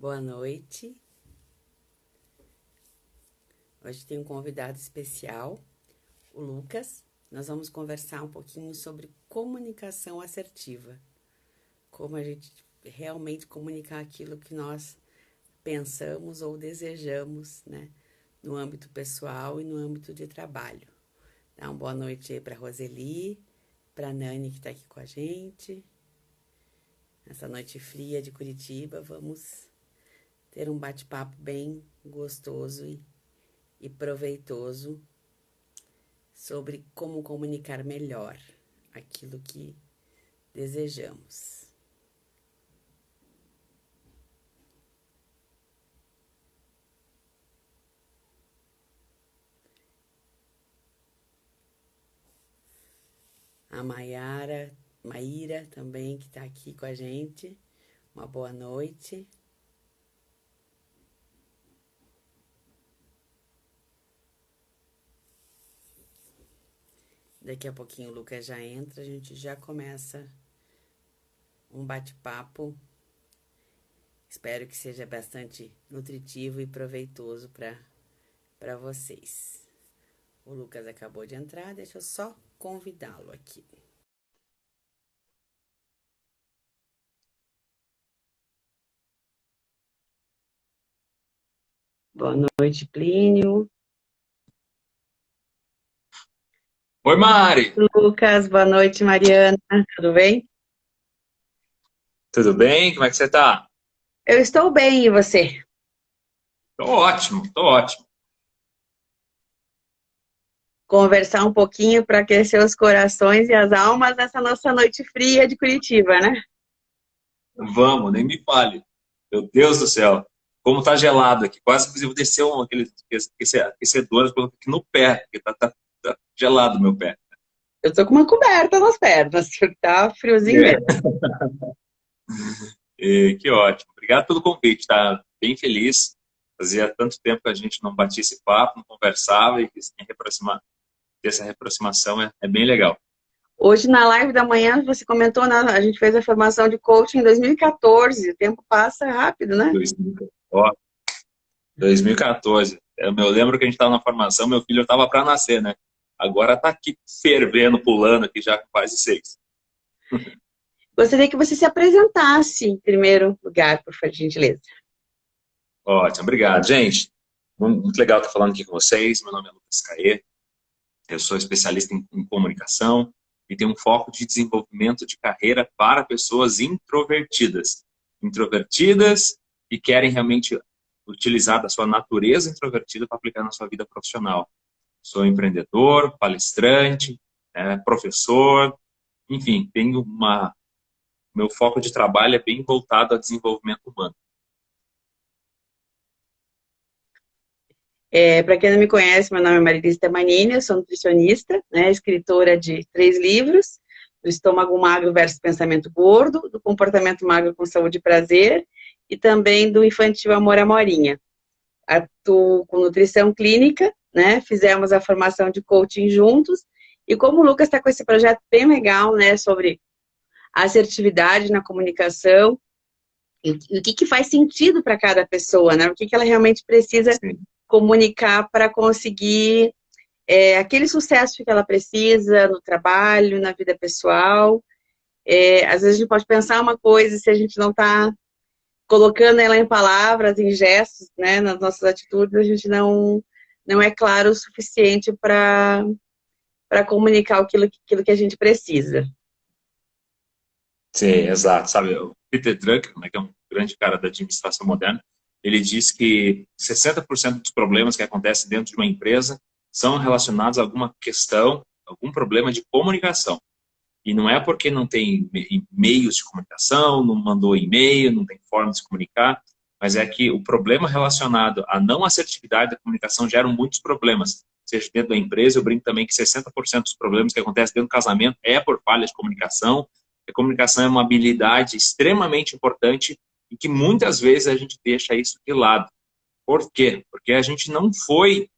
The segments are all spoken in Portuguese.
Boa noite. Hoje tem um convidado especial, o Lucas. Nós vamos conversar um pouquinho sobre comunicação assertiva. Como a gente realmente comunicar aquilo que nós pensamos ou desejamos, né? No âmbito pessoal e no âmbito de trabalho. Dá uma boa noite aí para Roseli, para Nani que está aqui com a gente. Nessa noite fria de Curitiba, vamos ter um bate-papo bem gostoso e proveitoso sobre como comunicar melhor aquilo que desejamos. A Maíra também, que está aqui com a gente. Uma boa noite. Daqui a pouquinho o Lucas já entra, a gente já começa um bate-papo. Espero que seja bastante nutritivo e proveitoso para vocês. O Lucas acabou de entrar, deixa eu só convidá-lo aqui. Boa noite, Plínio. Oi, Mari. Lucas, boa noite, Mariana. Tudo bem? Tudo bem? Como é que você tá? Eu estou bem, e você? Tô ótimo, tô ótimo. Conversar um pouquinho para aquecer os corações e as almas nessa nossa noite fria de Curitiba, né? Vamos, nem me fale. Meu Deus do céu. Como tá gelado aqui. Quase que eu vou descer aquele aquecedor aqui no pé, porque tá gelado o meu pé. Eu tô com uma coberta nas pernas, porque tá friozinho mesmo. É. Que ótimo. Obrigado pelo convite, tá bem feliz. Fazia tanto tempo que a gente não batia esse papo, não conversava e que essa reaproximação é bem legal. Hoje, na live da manhã, você comentou, né? A gente fez a formação de coaching em 2014. O tempo passa rápido, né? 2014. Eu lembro que a gente estava na formação, meu filho estava para nascer, né? Agora está aqui fervendo, pulando aqui já com quase 6. Gostaria que você se apresentasse em primeiro lugar, por gentileza. Ótimo, obrigado. Gente, muito legal estar falando aqui com vocês. Meu nome é Lucas Caê, eu sou especialista em comunicação e tenho um foco de desenvolvimento de carreira para pessoas introvertidas. Introvertidas e querem realmente utilizar da sua natureza introvertida para aplicar na sua vida profissional. Sou empreendedor, palestrante, professor, enfim, meu foco de trabalho é bem voltado ao desenvolvimento humano. Para quem não me conhece, meu nome é Marilisa Tamanini, eu sou nutricionista, né, escritora de 3 livros, do Estômago Magro versus Pensamento Gordo, do Comportamento Magro com Saúde e Prazer, e também do Infantil Amor à Morinha. Atuo com nutrição clínica, né, fizemos a formação de coaching juntos, e como o Lucas está com esse projeto bem legal, né, sobre assertividade na comunicação, e o que faz sentido para cada pessoa, né, o que ela realmente precisa Sim. comunicar para conseguir aquele sucesso que ela precisa no trabalho, na vida pessoal. Às vezes a gente pode pensar uma coisa, se a gente não está colocando ela em palavras, em gestos, né, nas nossas atitudes, a gente não é claro o suficiente para comunicar aquilo que a gente precisa. Sim, exato. Sabe, o Peter Drucker, né, que é um grande cara da administração moderna, ele diz que 60% dos problemas que acontecem dentro de uma empresa são relacionados a alguma questão, algum problema de comunicação. E não é porque não tem meios de comunicação, não mandou e-mail, não tem forma de se comunicar, mas é que o problema relacionado à não assertividade da comunicação gera muitos problemas. Seja dentro da empresa, eu brinco também que 60% dos problemas que acontecem dentro do casamento é por falha de comunicação. A comunicação é uma habilidade extremamente importante e que muitas vezes a gente deixa isso de lado. Por quê? Porque a gente não foi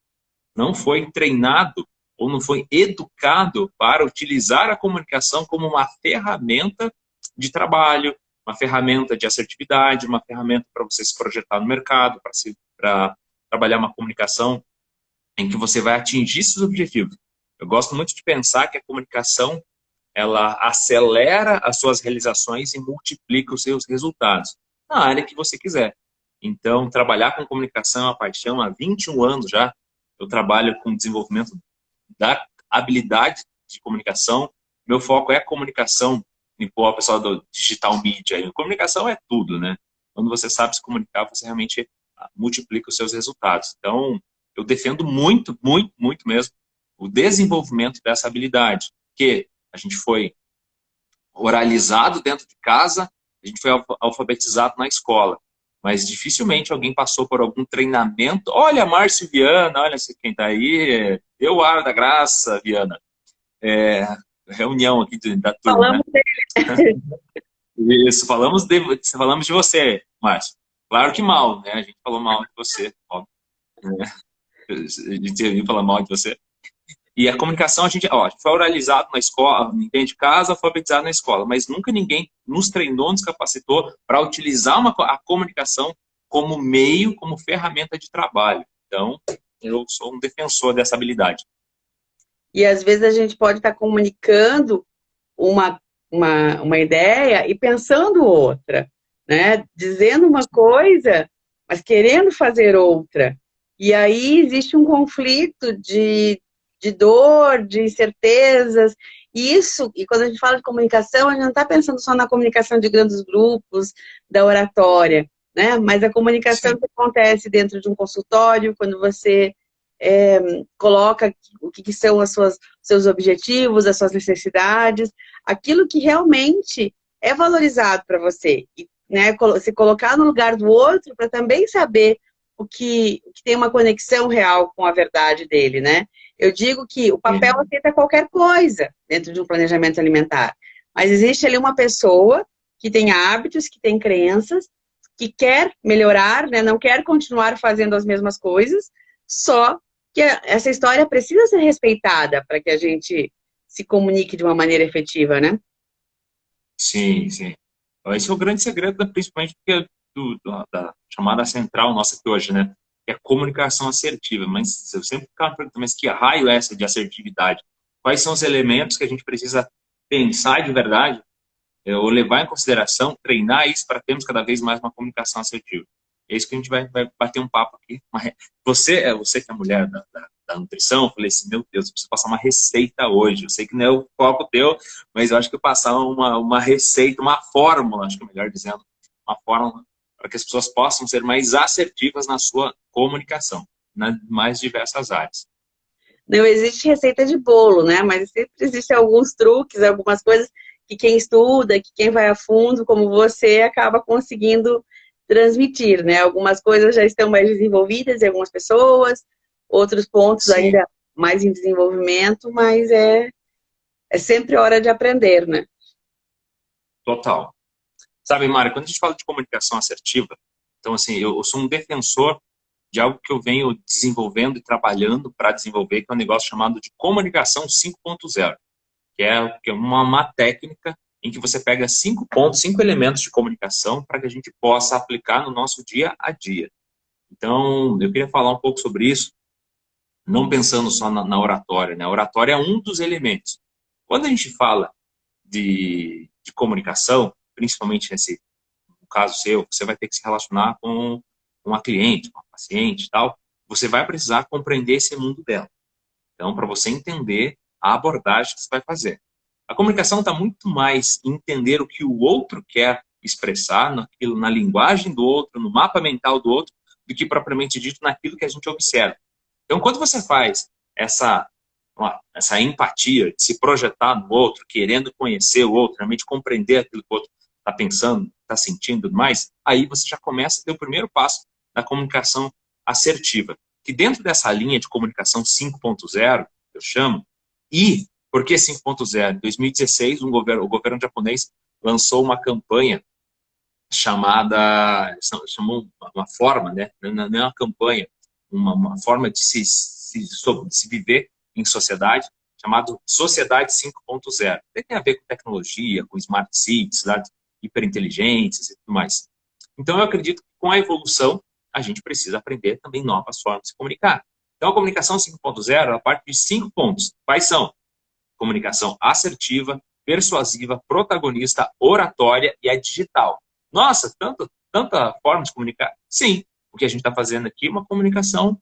treinado ou não foi educado para utilizar a comunicação como uma ferramenta de trabalho, uma ferramenta de assertividade, uma ferramenta para você se projetar no mercado, para trabalhar uma comunicação em que você vai atingir esses objetivos. Eu gosto muito de pensar que a comunicação, ela acelera as suas realizações e multiplica os seus resultados na área que você quiser. Então, trabalhar com comunicação é uma paixão há 21 anos já. Eu trabalho com desenvolvimento da habilidade de comunicação. Meu foco é a comunicação, igual o pessoal do digital media. Comunicação é tudo, né? Quando você sabe se comunicar, você realmente multiplica os seus resultados. Então, eu defendo muito, muito, muito mesmo o desenvolvimento dessa habilidade, que a gente foi oralizado dentro de casa, a gente foi alfabetizado na escola, mas dificilmente alguém passou por algum treinamento. Olha, Márcio Viana, olha quem está aí, eu, Ar da Graça, Viana. Reunião aqui da turma, Falamos né? Isso, falamos de você, Márcio. Claro que mal, né? A gente falou mal de você, óbvio. A gente ia falar mal de você. E a comunicação, a gente foi oralizado na escola, dentro de casa, alfabetizado na escola, mas nunca ninguém nos treinou, nos capacitou para utilizar a comunicação como meio, como ferramenta de trabalho. Então, eu sou um defensor dessa habilidade. E às vezes a gente pode estar comunicando uma ideia e pensando outra, né? Dizendo uma coisa, mas querendo fazer outra. E aí existe um conflito de dor, de incertezas. E quando a gente fala de comunicação, a gente não está pensando só na comunicação de grandes grupos, da oratória, né? Mas a comunicação que acontece dentro de um consultório, quando você coloca o que são seus objetivos, as suas necessidades, aquilo que realmente é valorizado para você. E, né, se colocar no lugar do outro para também saber o que tem uma conexão real com a verdade dele, né? Eu digo que o papel aceita qualquer coisa dentro de um planejamento alimentar, mas existe ali uma pessoa que tem hábitos, que tem crenças, que quer melhorar, né? Não quer continuar fazendo as mesmas coisas, só que essa história precisa ser respeitada para que a gente se comunique de uma maneira efetiva, né? Sim, sim. Esse é o grande segredo, principalmente da chamada central nossa aqui hoje, né? Que é a comunicação assertiva. Mas eu sempre ficava perguntando, mas que raio é essa de assertividade? Quais são os elementos que a gente precisa pensar de verdade, ou levar em consideração, treinar isso para termos cada vez mais uma comunicação assertiva? É isso que a gente vai bater um papo aqui. Você que é mulher da nutrição, eu falei assim, meu Deus, eu preciso passar uma receita hoje. Eu sei que não é o foco teu, mas eu acho que eu passar uma receita, uma fórmula, acho que é melhor dizendo, uma fórmula para que as pessoas possam ser mais assertivas na sua comunicação, nas mais diversas áreas. Não existe receita de bolo, né? Mas sempre existem alguns truques, algumas coisas que quem estuda, que quem vai a fundo, como você, acaba conseguindo transmitir, né? Algumas coisas já estão mais desenvolvidas em algumas pessoas, outros pontos Sim. ainda mais em desenvolvimento, mas é sempre hora de aprender, né? Total. Sabe, Mário, quando a gente fala de comunicação assertiva, então, assim, eu sou um defensor de algo que eu venho desenvolvendo e trabalhando para desenvolver, que é um negócio chamado de comunicação 5.0, que é uma técnica em que você pega 5 pontos, 5 elementos de comunicação para que a gente possa aplicar no nosso dia a dia. Então, eu queria falar um pouco sobre isso, não pensando só na oratória, né? A oratória é um dos elementos. Quando a gente fala de comunicação, principalmente no caso seu, você vai ter que se relacionar com uma cliente, com uma paciente e tal, você vai precisar compreender esse mundo dela. Então, para você entender a abordagem que você vai fazer. A comunicação está muito mais em entender o que o outro quer expressar, na linguagem do outro, no mapa mental do outro, do que propriamente dito naquilo que a gente observa. Então, quando você faz essa empatia, de se projetar no outro, querendo conhecer o outro, realmente compreender aquilo que o outro está pensando, está sentindo e tudo mais, aí você já começa a ter o primeiro passo da comunicação assertiva. Que dentro dessa linha de comunicação 5.0, eu chamo, e por que 5.0? Em 2016, o governo japonês lançou uma campanha chamou uma forma, né? Não é uma campanha, uma forma de se viver em sociedade, chamado Sociedade 5.0. Tem a ver com tecnologia, com smart cities, hiperinteligentes e tudo mais. Então, eu acredito que com a evolução, a gente precisa aprender também novas formas de se comunicar. Então, a comunicação 5.0, ela parte de 5 pontos. Quais são? Comunicação assertiva, persuasiva, protagonista, oratória e a digital. Nossa, tanta forma de comunicar. Sim, o que a gente está fazendo aqui é uma comunicação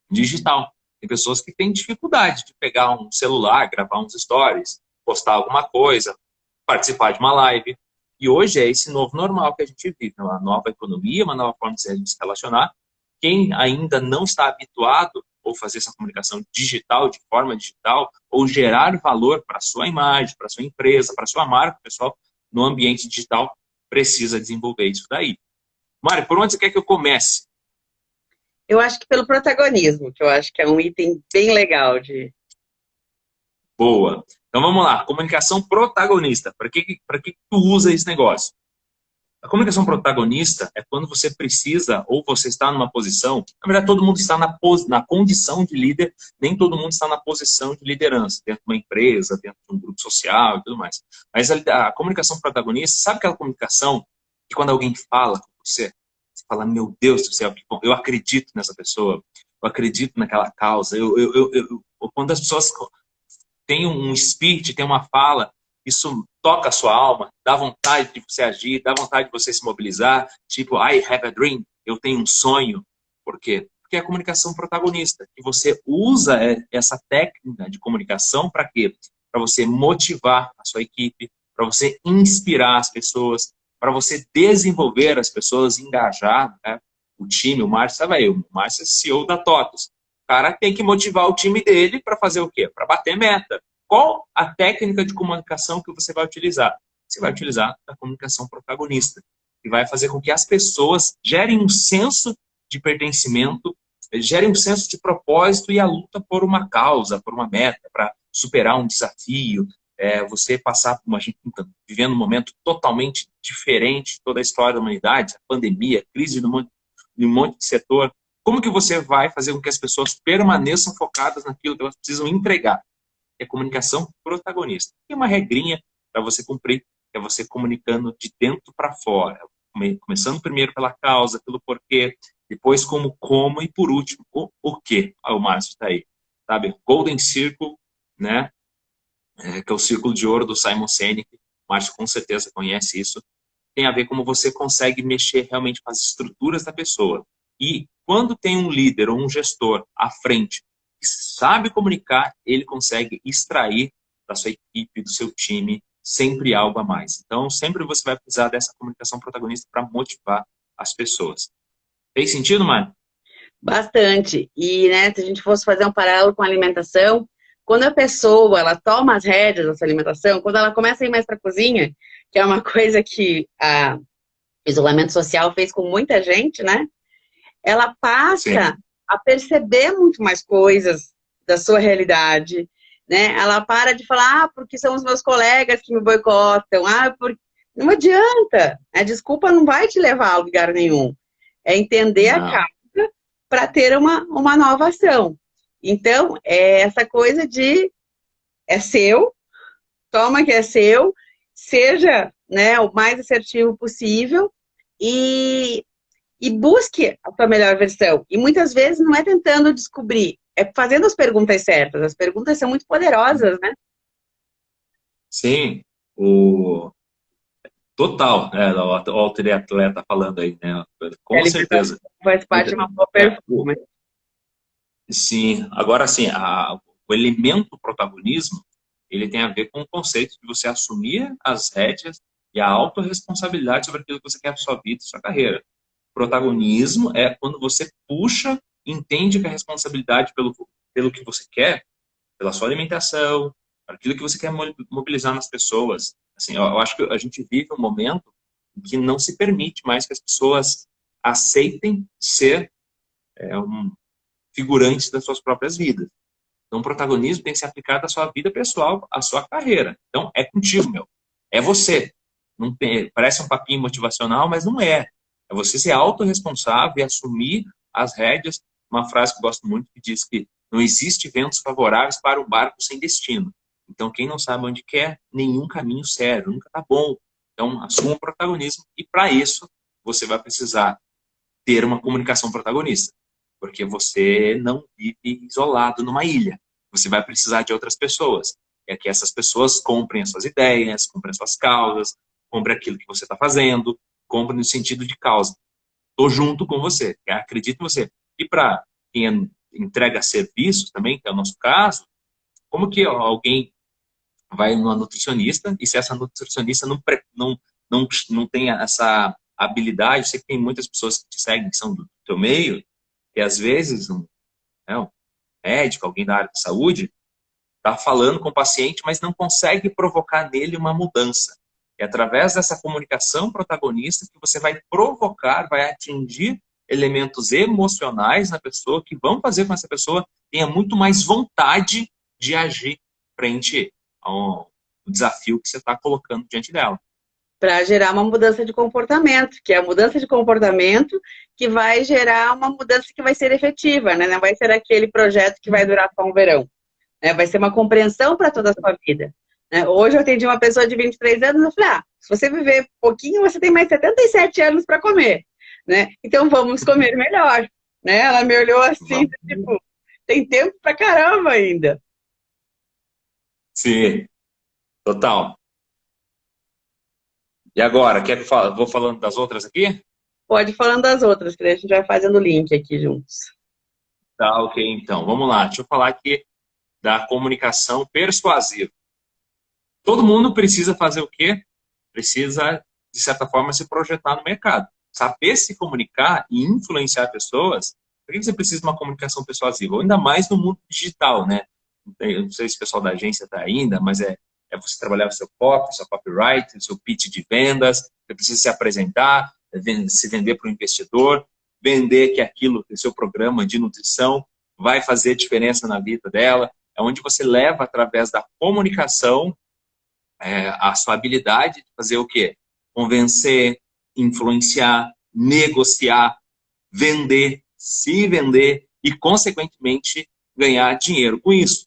digital. Tem pessoas que têm dificuldade de pegar um celular, gravar uns stories, postar alguma coisa, participar de uma live. E hoje é esse novo normal que a gente vive, uma nova economia, uma nova forma de se relacionar. Quem ainda não está habituado ou fazer essa comunicação digital, de forma digital, ou gerar valor para a sua imagem, para a sua empresa, para a sua marca, pessoal, no ambiente digital, precisa desenvolver isso daí. Mário, por onde você quer que eu comece? Eu acho que pelo protagonismo, que eu acho que é um item bem legal de... Boa. Então vamos lá, comunicação protagonista. Para que tu usa esse negócio? A comunicação protagonista é quando você precisa ou você está numa posição, na verdade todo mundo está na condição de líder, nem todo mundo está na posição de liderança, dentro de uma empresa, dentro de um grupo social e tudo mais. Mas a comunicação protagonista, sabe aquela comunicação que quando alguém fala com você, você fala, meu Deus do céu, eu acredito nessa pessoa, eu acredito naquela causa, quando as pessoas têm um speech, têm uma fala, isso toca a sua alma, dá vontade de você agir, dá vontade de você se mobilizar, tipo, I have a dream, eu tenho um sonho. Por quê? Porque é a comunicação protagonista. E você usa essa técnica de comunicação para quê? Para você motivar a sua equipe, para você inspirar as pessoas, para você desenvolver as pessoas, engajar, né? O time, o Márcio estava aí, o Márcio é CEO da TOTUS. O cara tem que motivar o time dele para fazer o quê? Para bater meta. Qual a técnica de comunicação que você vai utilizar? Você vai utilizar a comunicação protagonista, que vai fazer com que as pessoas gerem um senso de pertencimento, gerem um senso de propósito e a luta por uma causa, por uma meta, para superar um desafio. Você passar por vivendo um momento totalmente diferente de toda a história da humanidade, a pandemia, a crise de um monte de setor. Como que você vai fazer com que as pessoas permaneçam focadas naquilo que elas precisam entregar? É comunicação protagonista. Tem uma regrinha para você cumprir, que é você comunicando de dentro para fora. Começando primeiro pela causa, pelo porquê, depois como e por último, o quê. O Márcio está aí. Sabe? Golden Circle, né? Que é o círculo de ouro do Simon Sinek. O Márcio com certeza conhece isso. Tem a ver como você consegue mexer realmente com as estruturas da pessoa. E quando tem um líder ou um gestor à frente que sabe comunicar, ele consegue extrair da sua equipe, do seu time, sempre algo a mais. Então, sempre você vai precisar dessa comunicação protagonista para motivar as pessoas. Fez sentido, Mário? Bastante. E, né, se a gente fosse fazer um paralelo com a alimentação, quando a pessoa ela toma as rédeas da sua alimentação, quando ela começa a ir mais para a cozinha, que é uma coisa que o isolamento social fez com muita gente, né? Ela passa Sim. a perceber muito mais coisas da sua realidade, né? Ela para de falar, porque são os meus colegas que me boicotam, não adianta, a desculpa não vai te levar a lugar nenhum. É entender não. a causa para ter uma nova ação. Então, é essa coisa de é seu, toma que é seu, seja, né, o mais assertivo possível e busque a sua melhor versão. E muitas vezes não é tentando descobrir, é fazendo as perguntas certas. As perguntas são muito poderosas, né? Sim, total, o triatleta falando aí, né? Com certeza. Faz parte de uma boa performance. Sim, agora sim, o elemento protagonismo, ele tem a ver com o conceito de você assumir as rédeas e a autorresponsabilidade sobre aquilo que você quer para sua vida, sua carreira. Protagonismo é quando você puxa, entende que a responsabilidade pelo que você quer, pela sua alimentação, aquilo que você quer mobilizar nas pessoas. Assim, eu acho que a gente vive um momento em que não se permite mais que as pessoas aceitem ser figurantes das suas próprias vidas. Então, o protagonismo tem que ser aplicado à sua vida pessoal, à sua carreira. Então, é contigo, meu. É você. Não tem, parece um papinho motivacional, mas não é. É você ser autorresponsável e assumir as rédeas. Uma frase que eu gosto muito que diz que não existe ventos favoráveis para o barco sem destino. Então, quem não sabe onde quer, nenhum caminho serve, nunca tá bom. Então, assuma o protagonismo e, para isso, você vai precisar ter uma comunicação protagonista, porque você não vive isolado numa ilha. Você vai precisar de outras pessoas. É que essas pessoas comprem as suas ideias, comprem as suas causas, comprem aquilo que você está fazendo, comprem no sentido de causa. Estou junto com você, acredito em você. E para quem entrega serviços também, que é o nosso caso, como que alguém vai numa nutricionista e se essa nutricionista não tem essa habilidade, eu sei que tem muitas pessoas que te seguem, que são do teu meio, e às vezes um médico, alguém da área de saúde, está falando com o paciente, mas não consegue provocar nele uma mudança. É através dessa comunicação protagonista que você vai provocar, vai atingir elementos emocionais na pessoa que vão fazer com que essa pessoa tenha muito mais vontade de agir frente ao desafio que você está colocando diante dela. Para gerar uma mudança de comportamento, que é a mudança de comportamento que vai gerar uma mudança que vai ser efetiva, né? Não vai ser aquele projeto que vai durar só um verão. Né? Vai ser uma compreensão para toda a sua vida. Né? Hoje eu atendi uma pessoa de 23 anos, eu falei, se você viver pouquinho, você tem mais 77 anos para comer. Né? Então vamos comer melhor. Né? Ela me olhou assim, tipo, tem tempo pra caramba ainda. Sim, total. E agora, quer que eu vou falando das outras aqui? Pode ir falando das outras, que daí a gente vai fazendo link aqui juntos. Tá, ok, então. Vamos lá. Deixa eu falar aqui da comunicação persuasiva. Todo mundo precisa fazer o quê? Precisa, de certa forma, se projetar no mercado. Saber se comunicar e influenciar pessoas. Por que você precisa de uma comunicação persuasiva? Ainda mais no mundo digital, né? Eu não sei se o pessoal da agência está ainda, mas é você trabalhar o seu copy, seu copyright, o seu pitch de vendas. Você precisa se apresentar, se vender para o investidor, vender que aquilo, o seu programa de nutrição vai fazer diferença na vida dela. É onde você leva, através da comunicação, a sua habilidade de fazer o quê? Convencer, influenciar, negociar, vender, se vender e, consequentemente, ganhar dinheiro com isso.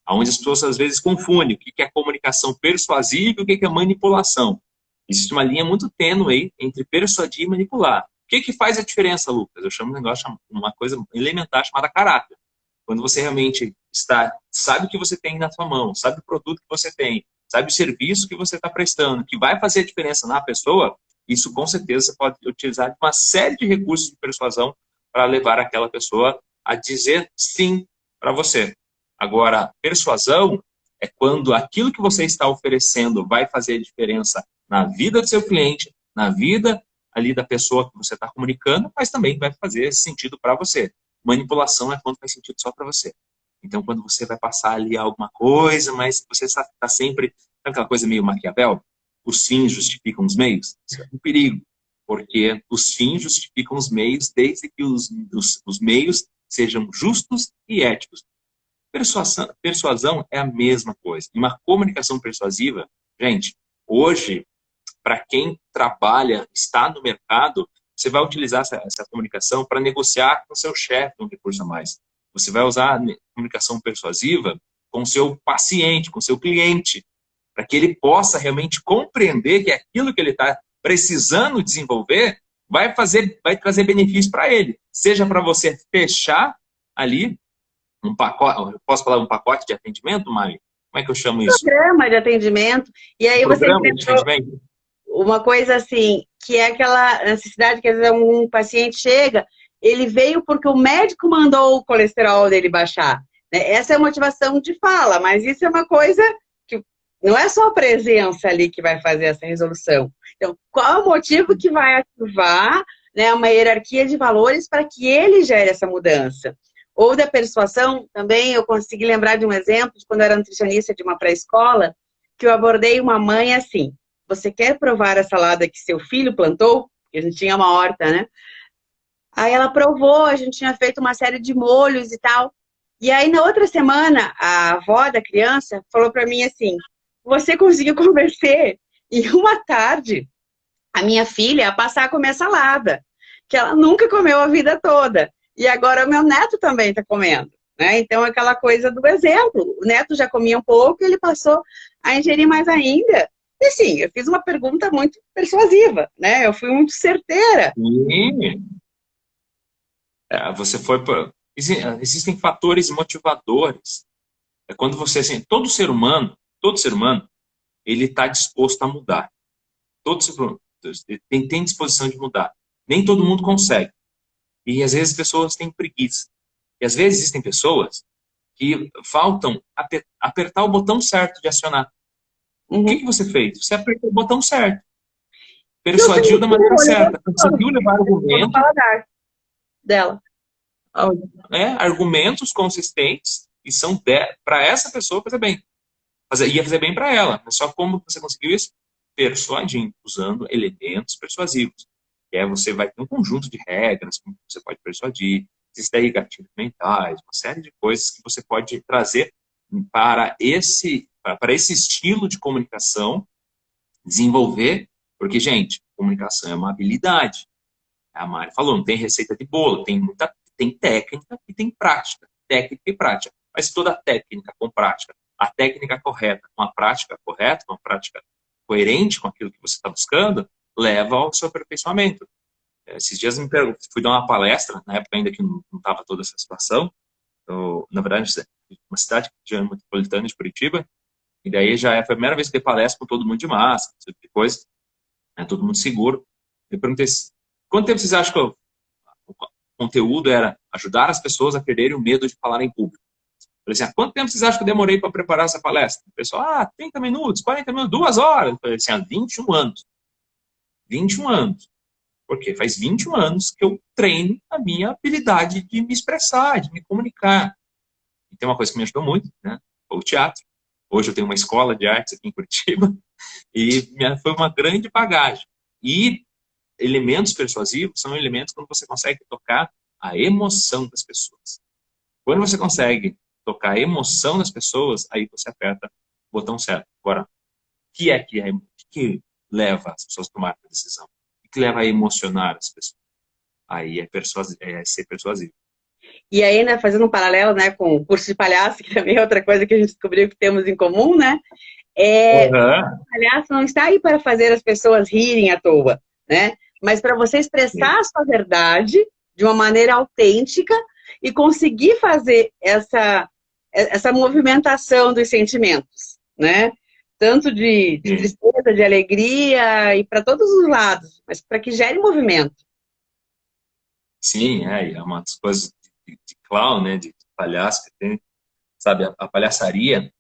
Onde as pessoas às vezes confundem o que é comunicação persuasiva e o que é manipulação. Existe uma linha muito tênue aí entre persuadir e manipular. O que faz a diferença, Lucas? Eu chamo de negócio, uma coisa elementar chamada caráter. Quando você realmente sabe o que você tem na sua mão, sabe o produto que você tem, sabe o serviço que você está prestando, que vai fazer a diferença na pessoa, isso com certeza você pode utilizar uma série de recursos de persuasão para levar aquela pessoa a dizer sim para você. Agora, persuasão é quando aquilo que você está oferecendo vai fazer diferença na vida do seu cliente, na vida ali da pessoa que você está comunicando, mas também vai fazer sentido para você. Manipulação é quando faz sentido só para você. Então, quando você vai passar ali alguma coisa, mas você está sempre... Sabe aquela coisa meio Maquiavel? Os fins justificam os meios? Isso é um perigo, porque os fins justificam os meios desde que os meios sejam justos e éticos. Persuasão é a mesma coisa. E uma comunicação persuasiva, gente, hoje, para quem trabalha, está no mercado, você vai utilizar essa comunicação para negociar com o seu chefe um recurso a mais. Você vai usar a comunicação persuasiva com o seu paciente, com o seu cliente, para que ele possa realmente compreender que aquilo que ele está precisando desenvolver vai trazer benefício para ele. Seja para você fechar ali um pacote, eu posso falar um pacote de atendimento, Mari? Como é que eu chamo isso? Programa de atendimento. E aí programa de atendimento. Uma coisa assim, que é aquela necessidade que às vezes um paciente chega, ele veio porque o médico mandou o colesterol dele baixar. Né? Essa é a motivação de fala, mas isso é uma coisa que não é só a presença ali que vai fazer essa resolução. Então, qual é o motivo que vai ativar, né, uma hierarquia de valores para que ele gere essa mudança? Ou da persuasão, também eu consegui lembrar de um exemplo de quando eu era nutricionista de uma pré-escola, que eu abordei uma mãe assim: você quer provar a salada que seu filho plantou? Porque a gente tinha uma horta, né? Aí ela provou, a gente tinha feito uma série de molhos e tal. E aí na outra semana, a avó da criança falou para mim assim: você conseguiu convencer em uma tarde a minha filha a passar a comer salada, que ela nunca comeu a vida toda. E agora o meu neto também está comendo. Né? Então, aquela coisa do exemplo. O neto já comia um pouco e ele passou a ingerir mais ainda. E sim, eu fiz uma pergunta muito persuasiva, né? Eu fui muito certeira. Sim. Você foi por... Existem fatores motivadores. É quando você, assim, todo ser humano, ele está disposto a mudar. Todo ser humano tem disposição de mudar. Nem todo mundo consegue. E às vezes as pessoas têm preguiça. E às vezes existem pessoas que faltam apertar o botão certo de acionar. O que Uhum. que você fez? Você apertou o botão certo. Não Persuadiu da maneira sentiu, olhou certa. Conseguiu levar no argumento, paladar dela. argumentos consistentes e são para essa pessoa fazer bem. Ia fazer bem para ela. Mas só como você conseguiu isso? Persuadindo, usando elementos persuasivos. E aí você vai ter um conjunto de regras, como você pode persuadir, existem aí gatilhos mentais, uma série de coisas que você pode trazer para esse estilo de comunicação, desenvolver, porque, gente, comunicação é uma habilidade. A Mari falou, não tem receita de bolo, tem técnica e tem prática. Técnica e prática. Mas toda técnica com prática, a técnica correta com a prática correta, com a prática coerente com aquilo que você está buscando, leva ao seu aperfeiçoamento. Esses dias fui dar uma palestra, na época ainda que não estava toda essa situação, na verdade, uma cidade metropolitana de Curitiba, e daí foi a primeira vez que dei palestra com todo mundo de máscara, esse tipo de coisa, né, todo mundo seguro. Eu perguntei, quanto tempo vocês acham que o conteúdo era ajudar as pessoas a perderem o medo de falar em público? Eu falei assim, quanto tempo vocês acham que eu demorei para preparar essa palestra? O pessoal, 30 minutos, 40 minutos, 2 horas. Eu falei assim, 21 anos. 21 anos. Por quê? Faz 21 anos que eu treino a minha habilidade de me expressar, de me comunicar. E tem uma coisa que me ajudou muito, né? Foi o teatro. Hoje eu tenho uma escola de artes aqui em Curitiba e foi uma grande bagagem. E elementos persuasivos são elementos quando você consegue tocar a emoção das pessoas. Quando você consegue tocar a emoção das pessoas, aí você aperta o botão certo. Agora, o que leva as pessoas a tomar a decisão? O que leva a emocionar as pessoas? Aí é ser persuasivo. E aí, né, fazendo um paralelo, né, com o curso de palhaço, que também é outra coisa que a gente descobriu que temos em comum, né? Uhum. O palhaço não está aí para fazer as pessoas rirem à toa, né? Mas para você expressar a sua verdade de uma maneira autêntica e conseguir fazer essa movimentação dos sentimentos, né? Tanto de tristeza, de alegria e para todos os lados, mas para que gere movimento. Sim, é uma das coisas de clown, né, de palhaço que tem, sabe, a palhaçaria,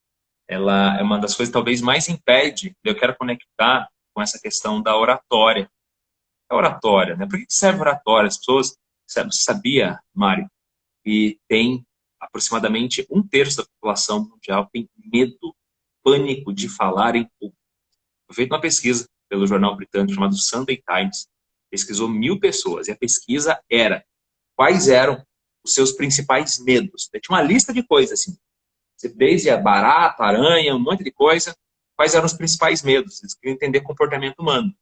ela é uma das coisas que talvez mais impede, eu quero conectar com essa questão da oratória. A oratória, né? Por que serve oratória? As pessoas, você sabia, Mário, que tem aproximadamente 1/3 da população mundial tem medo, pânico de falar em público. Foi feita uma pesquisa pelo jornal britânico chamado Sunday Times, pesquisou 1.000 pessoas, e a pesquisa era quais eram os seus principais medos. Tinha uma lista de coisas, assim, desde barata, aranha, um monte de coisa, quais eram os principais medos. Eles queriam entender comportamento humano.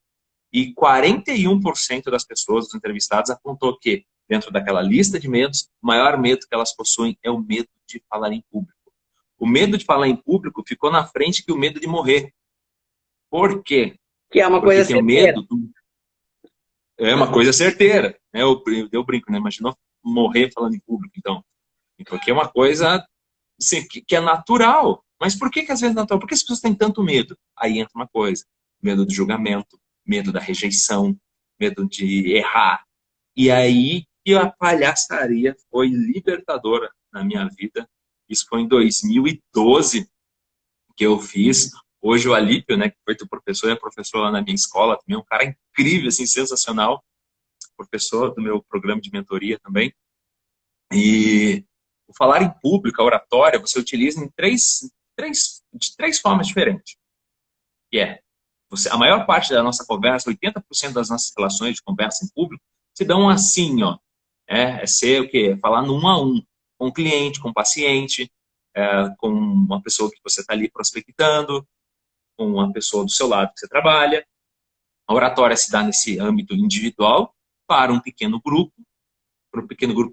E 41% das pessoas, dos entrevistados, apontou que, dentro daquela lista de medos, o maior medo que elas possuem é o medo de falar em público. O medo de falar em público ficou na frente que o medo de morrer. Por quê? Que é uma Porque coisa tem o certeira. medo É uma coisa certeira, né? Eu brinco, né? Imaginou morrer falando em público, então. Porque é uma coisa assim, que é natural. Mas por que às vezes é natural? Por que as pessoas têm tanto medo? Aí entra uma coisa. Medo do julgamento, medo da rejeição, medo de errar. E aí que a palhaçaria foi libertadora na minha vida. Isso foi em 2012 que eu fiz. Hoje o Alípio, né, que foi teu professor, é professor lá na minha escola, também é um cara incrível, assim, sensacional, professor do meu programa de mentoria também. E o falar em público, a oratória, você utiliza de três formas diferentes. Que é, a maior parte da nossa conversa, 80% das nossas relações de conversa em público, se dão assim, ó. É ser o quê? Falar no 1 a 1, com o cliente, com o paciente, com uma pessoa que você está ali prospectando, com uma pessoa do seu lado que você trabalha. A oratória se dá nesse âmbito individual para um pequeno grupo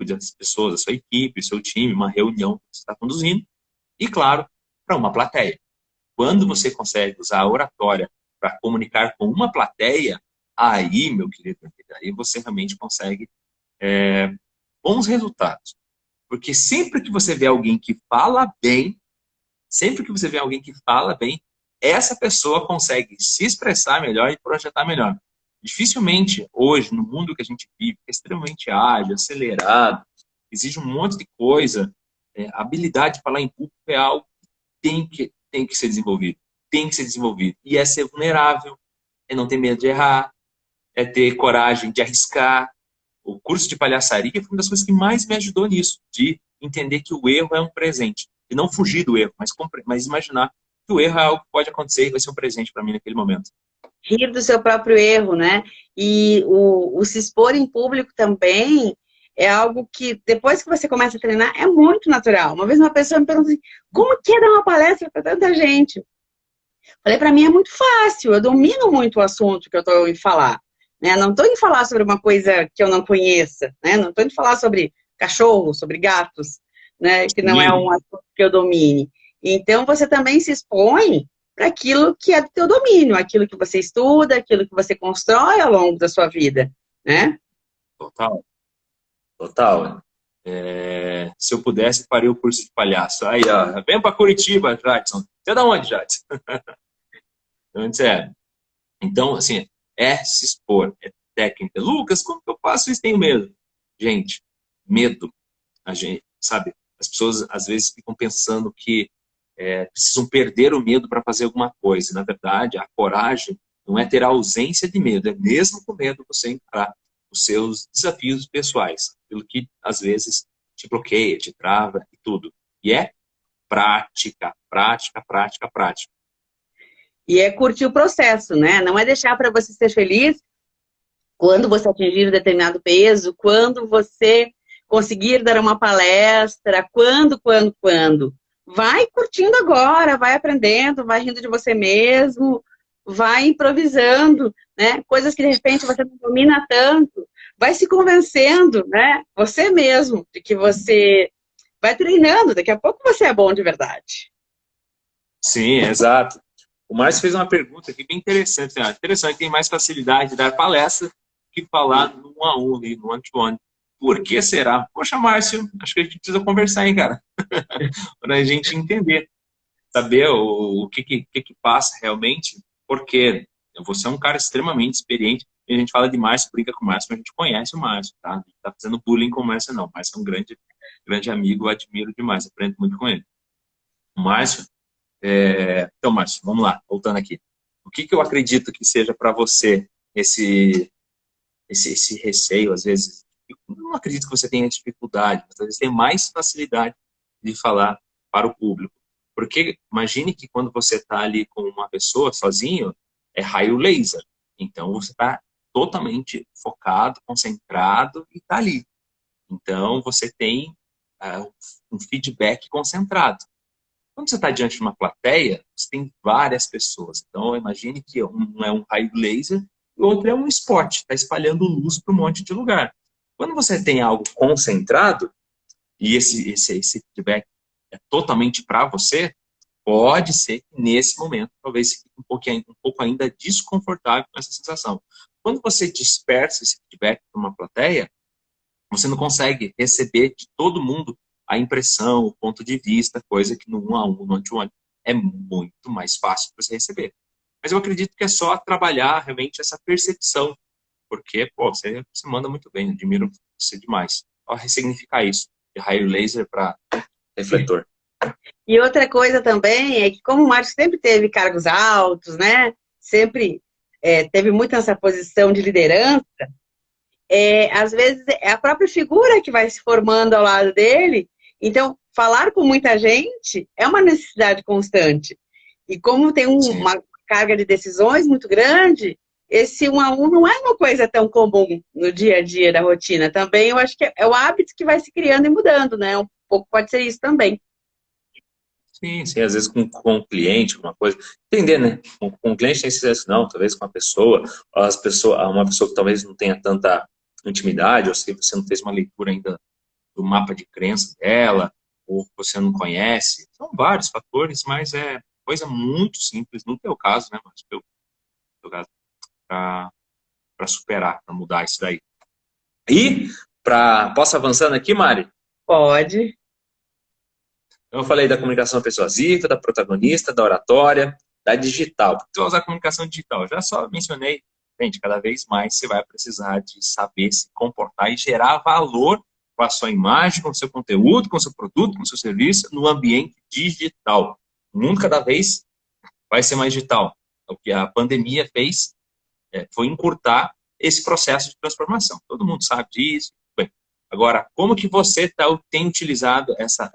de pessoas, a sua equipe, o seu time, uma reunião que você está conduzindo, e, claro, para uma plateia. Quando você consegue usar a oratória para comunicar com uma plateia, aí, meu querido, aí você realmente consegue bons resultados. Porque sempre que você vê alguém que fala bem, sempre que você vê alguém que fala bem, essa pessoa consegue se expressar melhor e projetar melhor. Dificilmente, hoje, no mundo que a gente vive, que é extremamente ágil, acelerado, exige um monte de coisa, a habilidade de falar em público é algo que tem que ser desenvolvido. Tem que ser desenvolvido. E é ser vulnerável, é não ter medo de errar, é ter coragem de arriscar. O curso de palhaçaria foi uma das coisas que mais me ajudou nisso, de entender que o erro é um presente. E não fugir do erro, mas imaginar que o erro é algo que pode acontecer e vai ser um presente para mim naquele momento. Rir do seu próprio erro, né? E o se expor em público também é algo que, depois que você começa a treinar, é muito natural. Uma vez uma pessoa me perguntou assim, como que é dar uma palestra para tanta gente? Falei, para mim é muito fácil, eu domino muito o assunto que eu estou em falar. Né? Não estou em falar sobre uma coisa que eu não conheça, né? Não estou em falar sobre cachorros, sobre gatos, né? Que não é um assunto que eu domine. Então, você também se expõe para aquilo que é do teu domínio, aquilo que você estuda, aquilo que você constrói ao longo da sua vida, né? Total, total. Se eu pudesse, faria o curso de palhaço. Aí, ó, vem para Curitiba, Jadson. Você é da onde, Jadson? Antes Então, assim, se expor, é técnica. Lucas, como que eu faço isso? Tenho medo. Gente, medo. A gente, sabe, as pessoas às vezes ficam pensando que precisam perder o medo para fazer alguma coisa. Na verdade, a coragem não é ter a ausência de medo, é mesmo com medo você encarar os seus desafios pessoais, aquilo que às vezes te bloqueia, te trava e tudo. E é prática, prática, prática, prática. E é curtir o processo, né? Não é deixar para você ser feliz quando você atingir um determinado peso, quando você conseguir dar uma palestra, quando. Vai curtindo agora, vai aprendendo, vai rindo de você mesmo, vai improvisando, né? Coisas que de repente você não domina tanto, vai se convencendo, né? Você mesmo, de que você vai treinando, daqui a pouco você é bom de verdade. Sim, exato. O Márcio fez uma pergunta aqui bem interessante. Né? Interessante, tem mais facilidade de dar palestra que falar no 1 a 1, no one-to-one. Por que será? Poxa, Márcio, acho que a gente precisa conversar, hein, cara? Para a gente entender, saber o que passa realmente, porque você é um cara extremamente experiente, e a gente fala de Márcio, brinca com o Márcio, mas a gente conhece o Márcio, tá? Não tá fazendo bullying com o Márcio, não. O Márcio é um grande, grande amigo, eu admiro demais, aprendo muito com ele. O Márcio, então, Márcio, vamos lá, voltando aqui. O que eu acredito que seja para você esse receio, às vezes? Eu não acredito que você tenha dificuldade, mas às vezes tem mais facilidade de falar para o público. Porque imagine que quando você está ali com uma pessoa sozinho, é raio laser. Então, você está totalmente focado, concentrado e está ali. Então, você tem um feedback concentrado. Quando você está diante de uma plateia, você tem várias pessoas. Então, imagine que um é um raio laser e o outro é um spot, está espalhando luz para um monte de lugar. Quando você tem algo concentrado, e esse feedback é totalmente para você, pode ser que nesse momento, talvez você fique um pouco ainda desconfortável com essa sensação. Quando você dispersa esse feedback para uma plateia, você não consegue receber de todo mundo a impressão, o ponto de vista, coisa que no 1 a 1, no one-to-one, é muito mais fácil para você receber. Mas eu acredito que é só trabalhar realmente essa percepção, porque, pô, você manda muito bem, admiro você demais. Só ressignificar isso, de raio laser para refletor. E outra coisa também é que, como o Márcio sempre teve cargos altos, né? Sempre teve muito essa posição de liderança, às vezes é a própria figura que vai se formando ao lado dele. Então, falar com muita gente é uma necessidade constante. E como tem uma carga de decisões muito grande, esse 1 a 1 não é uma coisa tão comum no dia a dia da rotina. Também eu acho que é o hábito que vai se criando e mudando, né? Um pouco pode ser isso também. Sim, sim, às vezes com um cliente, alguma coisa. Entender, né? Com um cliente tem sucesso, não, talvez com uma pessoa que talvez não tenha tanta intimidade, ou se você não fez uma leitura ainda do mapa de crença dela, ou você não conhece. São vários fatores, mas é coisa muito simples, no teu caso, né, Márcio? para superar, para mudar isso daí. E, posso avançando aqui, Mari? Pode. Eu falei da comunicação persuasiva, da protagonista, da oratória, da digital. Por que você vai usar a comunicação digital? Já só mencionei, gente, cada vez mais você vai precisar de saber se comportar e gerar valor com a sua imagem, com o seu conteúdo, com o seu produto, com o seu serviço no ambiente digital. O mundo cada vez vai ser mais digital. O que a pandemia fez foi encurtar esse processo de transformação. Todo mundo sabe disso. Bem, agora, como que você tem utilizado essa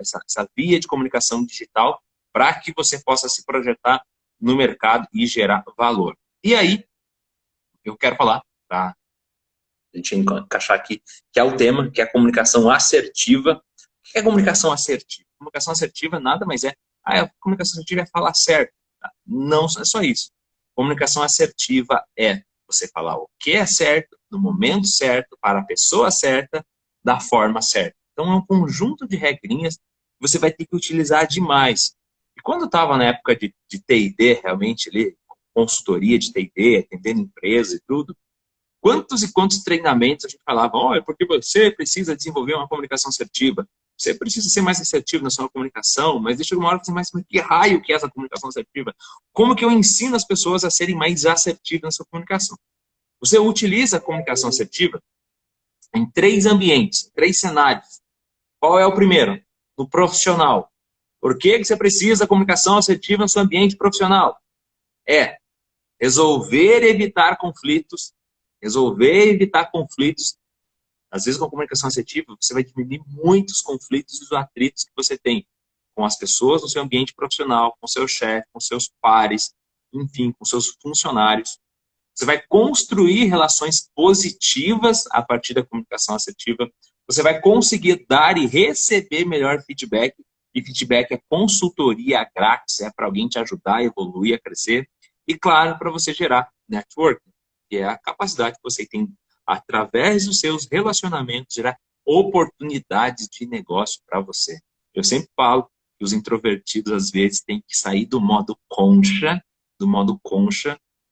via de comunicação digital para que você possa se projetar no mercado e gerar valor? E aí, eu quero falar, tá? A gente encaixar aqui, que é o tema, que é a comunicação assertiva. O que é comunicação assertiva? Comunicação assertiva nada mais é, a comunicação assertiva é falar certo. Não é só isso. Comunicação assertiva é você falar o que é certo, no momento certo, para a pessoa certa, da forma certa. Então é um conjunto de regrinhas que você vai ter que utilizar demais. E quando eu estava na época de T&D, realmente ali, consultoria de T&D, atendendo empresas e tudo, quantos e quantos treinamentos a gente falava, olha, porque você precisa desenvolver uma comunicação assertiva, você precisa ser mais assertivo na sua comunicação, mas deixa uma hora que mais que raio que é essa comunicação assertiva? Como que eu ensino as pessoas a serem mais assertivas na sua comunicação? Você utiliza a comunicação assertiva em 3 ambientes, 3 cenários. Qual é o primeiro? No profissional. Por que você precisa da comunicação assertiva no seu ambiente profissional? É resolver e evitar conflitos. Resolver e evitar conflitos. Às vezes, com a comunicação assertiva, você vai diminuir muitos conflitos e os atritos que você tem com as pessoas no seu ambiente profissional, com seu chefe, com seus pares, enfim, com seus funcionários. Você vai construir relações positivas a partir da comunicação assertiva. Você vai conseguir dar e receber melhor feedback. E feedback é consultoria grátis, é para alguém te ajudar a evoluir, a crescer. E, claro, para você gerar networking, que é a capacidade que você tem, através dos seus relacionamentos, gerar oportunidades de negócio para você. Eu sempre falo que os introvertidos, às vezes, têm que sair do modo concha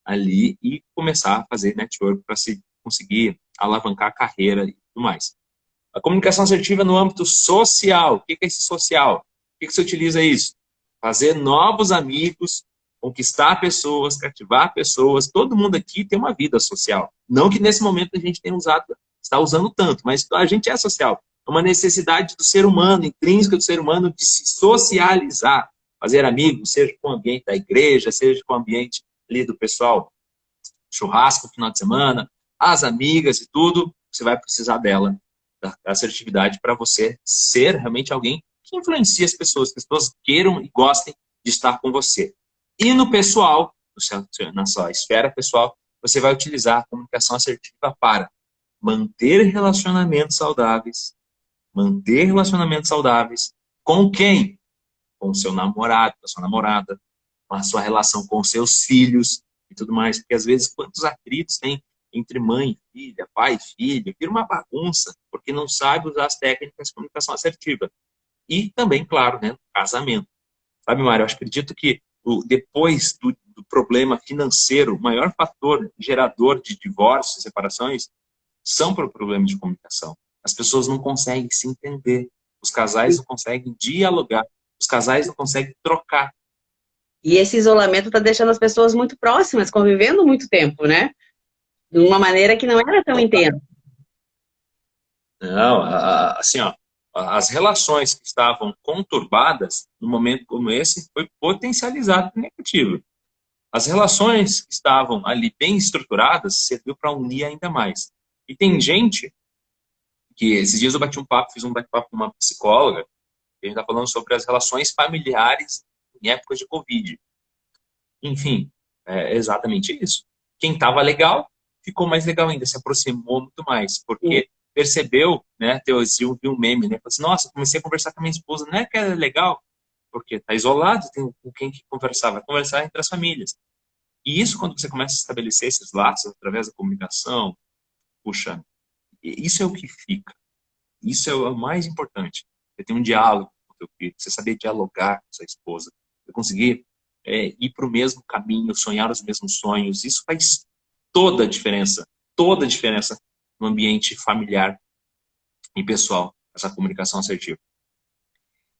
ali e começar a fazer network para se conseguir alavancar a carreira e tudo mais. A comunicação assertiva no âmbito social. O que é esse social? O que você utiliza isso? Fazer novos amigos, conquistar pessoas, cativar pessoas. Todo mundo aqui tem uma vida social. Não que nesse momento a gente tenha está usando tanto, mas a gente é social. É uma necessidade do ser humano, intrínseca do ser humano, de se socializar, fazer amigos, seja com o ambiente da igreja, seja com o ambiente ali do pessoal, churrasco no final de semana, as amigas e tudo, você vai precisar dela, da assertividade, para você ser realmente alguém que influencia as pessoas, que as pessoas queiram e gostem de estar com você. E no pessoal, na sua esfera pessoal, você vai utilizar a comunicação assertiva para manter relacionamentos saudáveis. Manter relacionamentos saudáveis com quem? Com o seu namorado, com a sua namorada, com a sua relação com os seus filhos e tudo mais. Porque, às vezes, quantos atritos tem entre mãe e filha, pai e filha, vira uma bagunça, porque não sabe usar as técnicas de comunicação assertiva. E também, claro, né, casamento. Sabe, Mário, eu acredito que depois do problema financeiro, o maior fator gerador de divórcios e separações são por problemas de comunicação. As pessoas não conseguem se entender, os casais não conseguem dialogar, os casais não conseguem trocar. E esse isolamento está deixando as pessoas muito próximas, convivendo muito tempo, né? De uma maneira que não era tão intensa. Não, assim, ó, as relações que estavam conturbadas, no momento como esse, foi potencializado para o negativo. As relações que estavam ali bem estruturadas, serviu para unir ainda mais. E tem gente que, esses dias eu bati um papo, fiz um bate-papo com uma psicóloga, que a gente está falando sobre as relações familiares em épocas de Covid. Enfim, é exatamente isso. Quem estava legal, ficou mais legal ainda, se aproximou muito mais, porque percebeu, né, eu vi um meme, né, falou assim, nossa, comecei a conversar com a minha esposa, não é que é legal, porque está isolado, tem com quem que conversar, vai conversar entre as famílias. E isso, quando você começa a estabelecer esses laços através da comunicação, puxa, isso é o que fica. Isso é o mais importante. Você ter um diálogo com o teu filho, você saber dialogar com sua esposa, você conseguir ir para o mesmo caminho, sonhar os mesmos sonhos. Isso faz toda a diferença no ambiente familiar e pessoal, essa comunicação assertiva.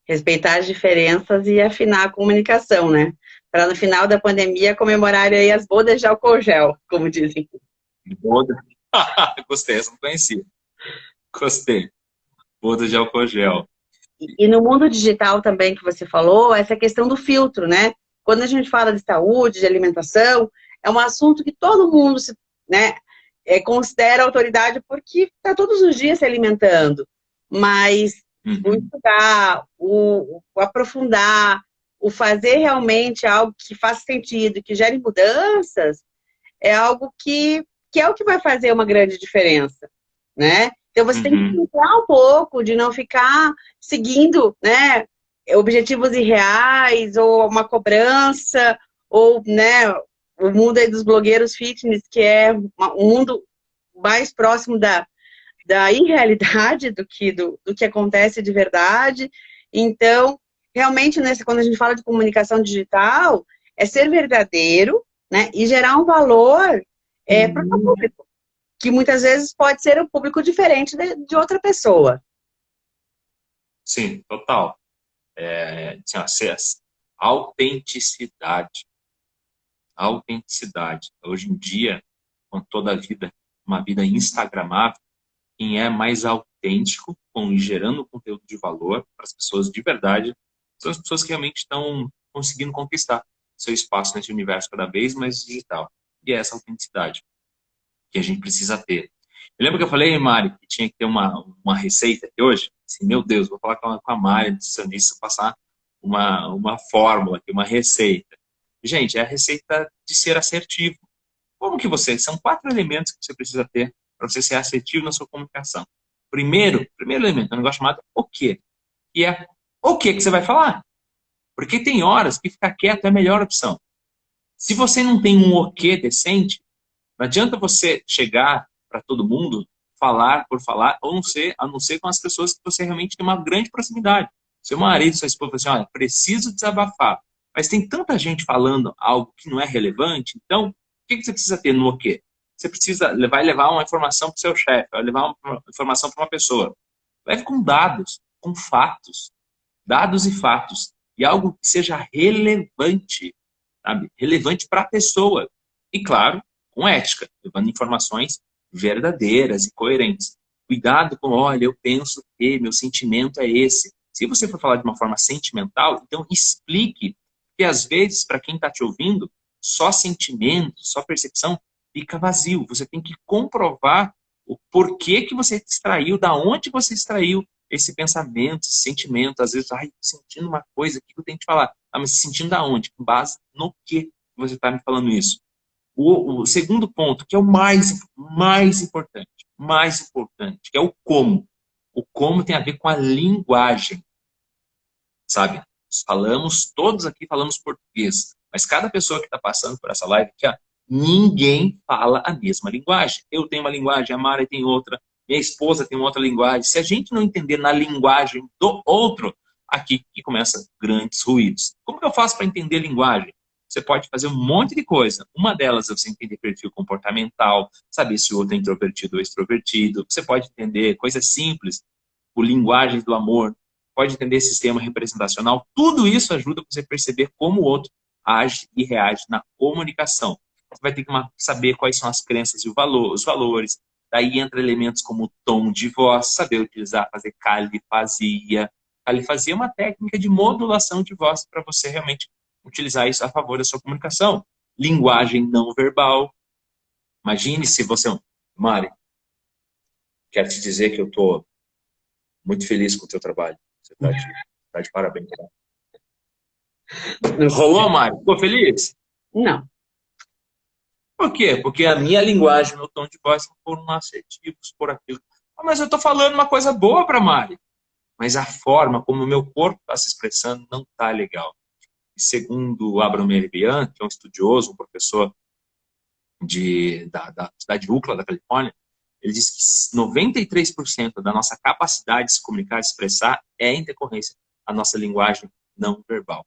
Respeitar as diferenças e afinar a comunicação, né? Para no final da pandemia comemorar aí as bodas de álcool gel, como dizem. Boda. Gostei, essa não conhecia. Gostei. Boda de álcool gel. E no mundo digital também que você falou, essa questão do filtro, né? Quando a gente fala de saúde, de alimentação, é um assunto que todo mundo né, considera autoridade porque está todos os dias se alimentando. Mas o estudar, o aprofundar, o fazer realmente algo que faça sentido, que gere mudanças, é algo que é o que vai fazer uma grande diferença, né? Então você tem que filtrar um pouco, de não ficar seguindo, né, objetivos irreais, ou uma cobrança, ou, né, o mundo aí dos blogueiros fitness, que é um mundo mais próximo da irrealidade do que acontece de verdade. Então, realmente, quando a gente fala de comunicação digital, é ser verdadeiro, né, e gerar um valor para o público, que muitas vezes pode ser um público diferente de outra pessoa. Sim, total. Autenticidade. Autenticidade. Hoje em dia, com toda a vida, uma vida instagramável, quem é mais autêntico, gerando conteúdo de valor para as pessoas de verdade, são as pessoas que realmente estão conseguindo conquistar seu espaço nesse universo cada vez mais digital. E é essa autenticidade que a gente precisa ter. Eu lembro que eu falei, Mari, que tinha que ter uma receita aqui hoje. Assim, meu Deus, vou falar com a Mari, nutricionista, passar uma fórmula aqui, uma receita. Gente, é a receita de ser assertivo. Como que são 4 elementos que você precisa ter para você ser assertivo na sua comunicação. Primeiro elemento é um negócio chamado o quê? Que é o que você vai falar. Porque tem horas que ficar quieto é a melhor opção. Se você não tem um o quê decente, não adianta você chegar para todo mundo, falar por falar, a não ser com as pessoas que você realmente tem uma grande proximidade. Seu marido, sua esposa, assim, olha, preciso desabafar. Mas tem tanta gente falando algo que não é relevante, então, o que você precisa ter no o quê? Você vai levar uma informação para o seu chefe, vai levar uma informação para uma pessoa. Leve com dados, com fatos. Dados e fatos. E algo que seja relevante, sabe? Relevante para a pessoa. E, claro, com ética, levando informações verdadeiras e coerentes. Cuidado com, olha, eu penso que meu sentimento é esse. Se você for falar de uma forma sentimental, então explique que, às vezes, para quem está te ouvindo, só sentimento, só percepção, fica vazio. Você tem que comprovar o porquê que você extraiu, da onde você extraiu esse pensamento, esse sentimento. Às vezes, sentindo uma coisa, o que eu tenho que falar? Mas sentindo da onde? Com base no que você está me falando isso? O segundo ponto, que é o mais importante, que é o como. O como tem a ver com a linguagem, sabe? Todos aqui falamos português, mas cada pessoa que está passando por essa live aqui, ninguém fala a mesma linguagem. Eu tenho uma linguagem, a Mari tem outra, minha esposa tem outra linguagem. Se a gente não entender na linguagem do outro, aqui que começa grandes ruídos. Como que eu faço para entender linguagem? Você pode fazer um monte de coisa. Uma delas é você entender perfil comportamental, saber se o outro é introvertido ou extrovertido. Você pode entender coisas simples, por linguagem do amor, pode entender sistema representacional. Tudo isso ajuda você a perceber como o outro age e reage na comunicação. Você vai ter que saber quais são as crenças e os valores. Daí entra elementos como o tom de voz, saber utilizar, fazer califasia. Califasia é uma técnica de modulação de voz para você realmente utilizar isso a favor da sua comunicação. Linguagem não verbal. Imagine se você... Mari, quero te dizer que eu estou muito feliz com o teu trabalho. Você está de parabéns. Tá? Rolou, Mari? Ficou feliz? Não. Por quê? Porque a minha linguagem, meu tom de voz foram assertivos por aquilo. Mas eu estou falando uma coisa boa para Mari. Mas a forma como o meu corpo está se expressando não está legal. E segundo Abraham Mehrabian, que é um estudioso, um professor da cidade de Ucla, da Califórnia, ele diz que 93% da nossa capacidade de se comunicar, de expressar, é em decorrência da nossa linguagem não verbal.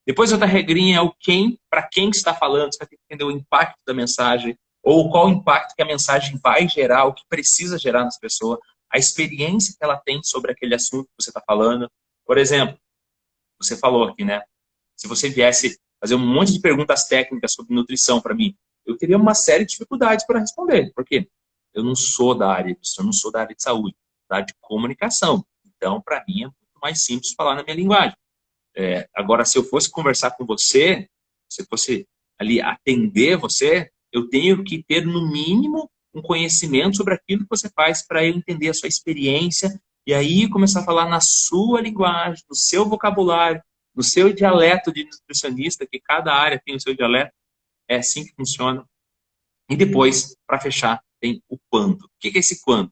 Depois, outra regrinha é o quem, para quem que está falando. Você vai ter que entender o impacto da mensagem, ou qual o impacto que a mensagem vai gerar, o que precisa gerar nas pessoas, a experiência que ela tem sobre aquele assunto que você está falando. Por exemplo, você falou aqui, né? Se você viesse fazer um monte de perguntas técnicas sobre nutrição para mim, eu teria uma série de dificuldades para responder. Por quê? Eu não sou da área, eu não sou da área de saúde, da área de comunicação. Então, para mim, é muito mais simples falar na minha linguagem. Agora, se eu fosse conversar com você, se eu fosse ali atender você, eu tenho que ter, no mínimo, um conhecimento sobre aquilo que você faz para eu entender a sua experiência e aí começar a falar na sua linguagem, no seu vocabulário, no seu dialeto de nutricionista, que cada área tem o seu dialeto. É assim que funciona. E depois, para fechar, tem o quando. O que é esse quando?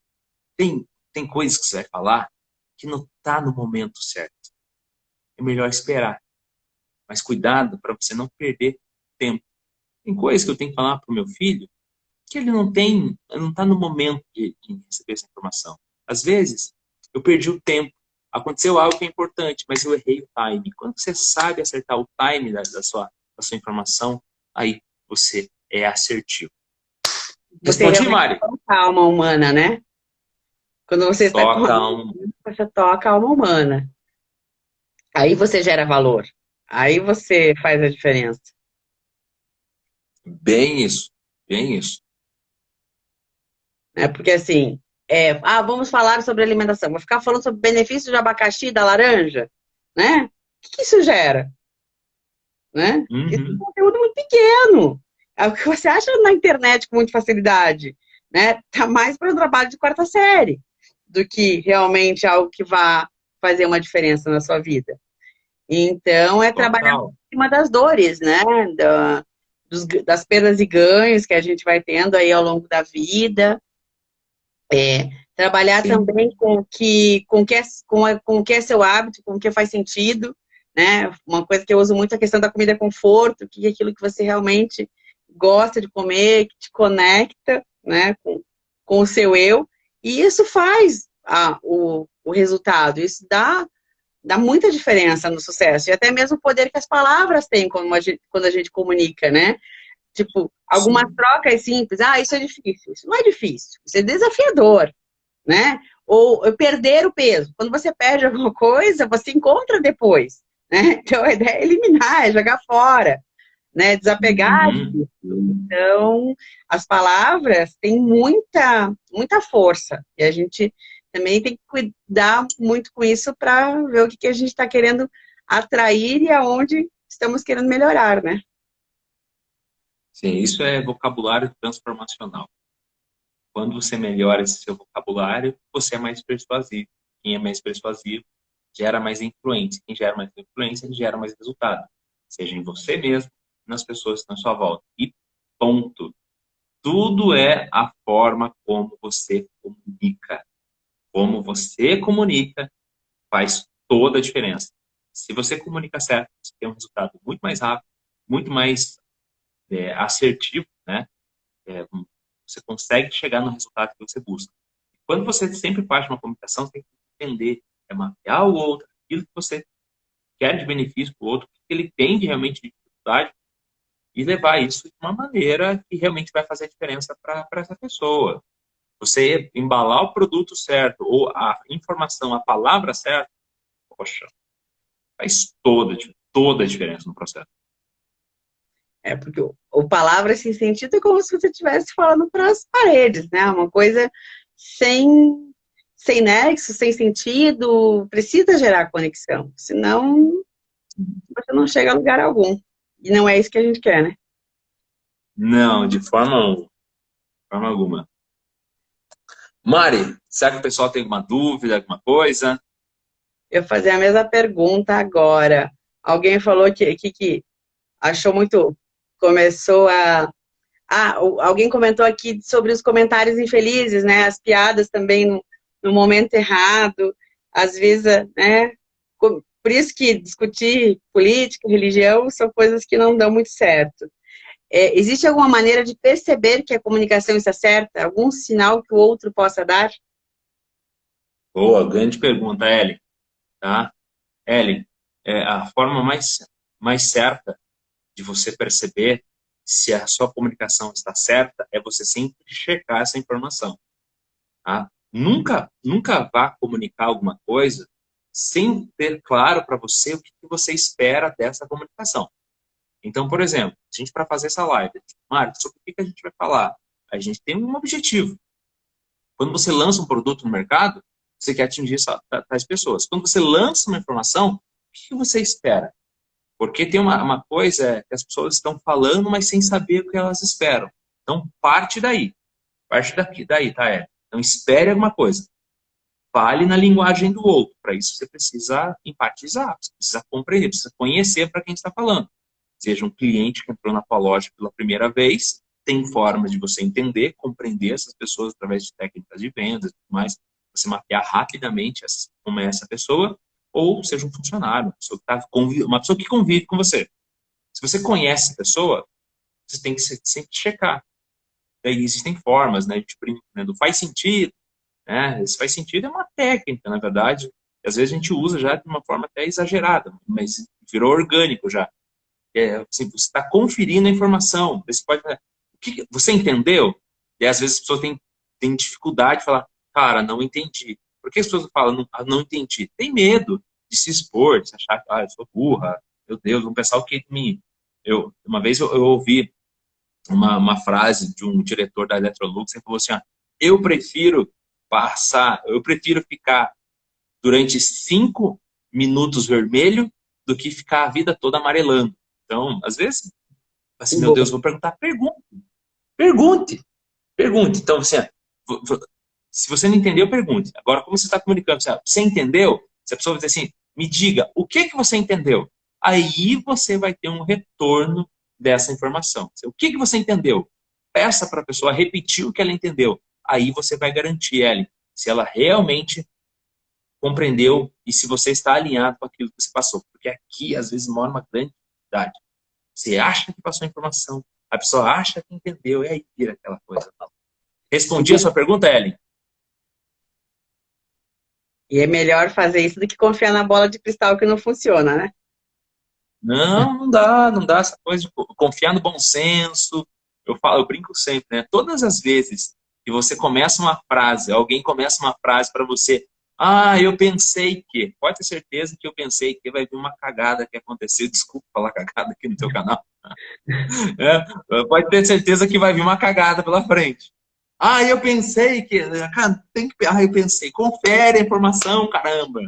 Tem coisas que você vai falar que não está no momento certo. É melhor esperar. Mas cuidado para você não perder tempo. Tem coisas que eu tenho que falar para o meu filho que ele não está no momento de receber essa informação. Às vezes, eu perdi o tempo. Aconteceu algo que é importante, mas eu errei o time. Quando você sabe acertar o time da sua informação, aí você é assertivo. Você Respondi, realmente Mari? toca a alma humana, né? Quando você está Toca comunicando, você toca a alma humana. Aí você gera valor. Aí você faz a diferença. bem isso. Bem isso. Né? Porque assim, vamos falar sobre alimentação. Vou ficar falando sobre benefícios do abacaxi e da laranja, né? O que isso gera? Né? Isso é um Uhum. conteúdo muito pequeno. É o que você acha na internet com muita facilidade. Né? Tá mais para um trabalho de quarta série do que realmente algo que vá fazer uma diferença na sua vida. Então, é trabalhar em Total. cima das dores, né? Das perdas e ganhos que a gente vai tendo aí ao longo da vida. Trabalhar Sim. também com o que é seu hábito, com o que faz sentido, né? Uma coisa que eu uso muito é a questão da comida conforto, que é aquilo que você realmente gosta de comer, que te conecta, né? Com o seu eu. E isso faz o resultado. Isso dá muita diferença no sucesso. E até mesmo o poder que as palavras têm quando a gente comunica, né? Tipo, algumas Sim. trocas simples. Isso é difícil. Isso não é difícil. Isso é desafiador, né? Ou perder o peso. Quando você perde alguma coisa, você encontra depois, né? Então, a ideia é eliminar, é jogar fora, né? Desapegar Uhum. disso. Então, as palavras têm muita, muita força. E a gente também tem que cuidar muito com isso para ver o que a gente está querendo atrair e aonde estamos querendo melhorar, né? Sim, isso é vocabulário transformacional. Quando você melhora esse seu vocabulário, você é mais persuasivo. Quem é mais persuasivo gera mais influência. Quem gera mais influência, gera mais resultado. Seja em você mesmo, nas pessoas que estão à sua volta. E ponto. Tudo é a forma como você comunica. Como você comunica faz toda a diferença. Se você comunica certo, você tem um resultado muito mais rápido, muito mais assertivo, né? Você consegue chegar no resultado que você busca. Quando você sempre faz uma comunicação, você tem que entender, mapear o outro, aquilo que você quer de benefício para o outro, o que ele tem de realmente de dificuldade, e levar isso de uma maneira que realmente vai fazer a diferença para essa pessoa. Você embalar o produto certo, ou a informação, a palavra certa, poxa, faz toda a diferença no processo. Porque o palavra sem sentido é como se você estivesse falando para as paredes, né? Uma coisa sem nexo, sem sentido, precisa gerar conexão, senão você não chega a lugar algum. E não é isso que a gente quer, né? Não, de forma alguma. Mari, será que o pessoal tem alguma dúvida, alguma coisa? Eu vou fazer a mesma pergunta agora. Alguém falou que achou muito. Começou a. Alguém comentou aqui sobre os comentários infelizes, né? As piadas também no momento errado. Às vezes, né? Por isso que discutir política, religião, são coisas que não dão muito certo. Existe alguma maneira de perceber que a comunicação está certa? Algum sinal que o outro possa dar? Boa, grande pergunta, Ellen. Tá? Ellen, a forma mais certa de você perceber se a sua comunicação está certa é você sempre checar essa informação. Tá? Nunca vá comunicar alguma coisa sem ter claro para você o que você espera dessa comunicação. Então, por exemplo, a gente para fazer essa live, Mário, sobre o que a gente vai falar? A gente tem um objetivo. Quando você lança um produto no mercado, você quer atingir tais pessoas. Quando você lança uma informação, o que você espera? Porque tem uma coisa que as pessoas estão falando, mas sem saber o que elas esperam. Então, parte daí. Parte daí, tá? Então, espere alguma coisa. Fale na linguagem do outro. Para isso, você precisa empatizar, você precisa compreender, precisa conhecer para quem está falando. Seja um cliente que entrou na tua loja pela primeira vez, tem formas de você entender, compreender essas pessoas através de técnicas de vendas e tudo mais, você mapear rapidamente como é essa pessoa, ou seja um funcionário, uma pessoa que convive com você. Se você conhece a pessoa, você tem que sempre checar. Daí existem formas, né, do faz sentido, né? Esse faz sentido é uma técnica, na verdade, e às vezes a gente usa já de uma forma até exagerada, mas virou orgânico já. Assim, você está conferindo a informação. Você entendeu? E às vezes as pessoas têm dificuldade de falar, cara, não entendi. Por que as pessoas falam, não entendi? Tem medo de se expor, de se achar que eu sou burra, meu Deus, vão pensar o que de mim. Uma vez eu ouvi uma frase de um diretor da Electrolux, que falou assim, eu prefiro ficar durante 5 minutos vermelho do que ficar a vida toda amarelando. Então, às vezes, assim, meu Deus, vou perguntar, pergunte. Então, assim, se você não entendeu, pergunte. Agora, como você está comunicando? Você entendeu? Se a pessoa vai dizer assim, me diga, o que você entendeu? Aí você vai ter um retorno dessa informação. O que você entendeu? Peça para a pessoa repetir o que ela entendeu. Aí você vai garantir, Ellen, se ela realmente compreendeu e se você está alinhado com aquilo que você passou. Porque aqui, às vezes, mora uma grande dificuldade. Você acha que passou a informação, a pessoa acha que entendeu, e aí vira aquela coisa. Respondi a sua pergunta, Ellen? E é melhor fazer isso do que confiar na bola de cristal que não funciona, né? Não dá essa coisa de confiar no bom senso. Eu brinco sempre, né? Todas as vezes que você começa uma frase, alguém começa uma frase para você, eu pensei que, pode ter certeza que eu pensei que vai vir uma cagada que aconteceu, desculpa falar cagada aqui no teu canal, pode ter certeza que vai vir uma cagada pela frente. Eu pensei que, cara, eu pensei, confere a informação, caramba.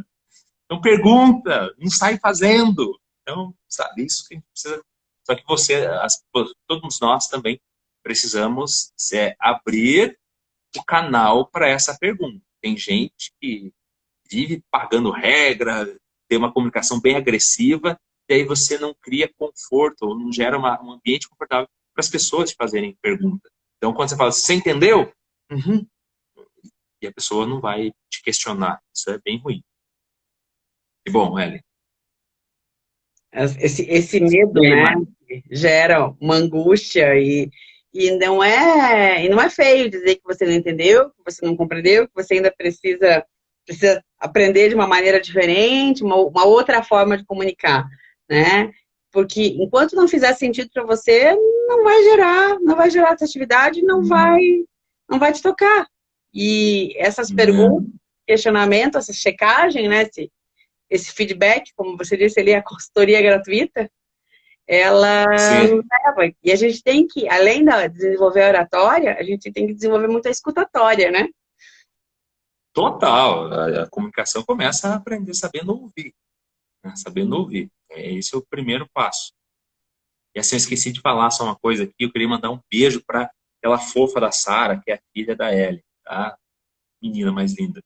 Então pergunta, não sai fazendo. Então, sabe, isso que a gente precisa. Só que todos nós também precisamos abrir o canal para essa pergunta. Tem gente que vive pagando regra, tem uma comunicação bem agressiva, e aí você não cria conforto, ou não gera um ambiente confortável para as pessoas te fazerem pergunta. Então, quando você fala, você entendeu? Uhum. E a pessoa não vai te questionar. Isso é bem ruim. E bom, Ellen. Esse medo, né, gera uma angústia e não é feio dizer que você não entendeu, que você não compreendeu, que você ainda precisa aprender de uma maneira diferente, uma outra forma de comunicar, né? Porque enquanto não fizer sentido para você, não vai gerar essa atividade, não vai te tocar. E essas perguntas, questionamento, essa checagem, né? Esse feedback, como você disse ali, a consultoria gratuita, ela leva. E a gente tem que, além de desenvolver a oratória, a gente tem que desenvolver muito a escutatória, né? Total. A comunicação começa a aprender sabendo ouvir. Né? Sabendo ouvir. Esse é o primeiro passo. E assim, eu esqueci de falar só uma coisa aqui. Eu queria mandar um beijo para aquela fofa da Sara, que é a filha da Ellie. Tá? Menina mais linda.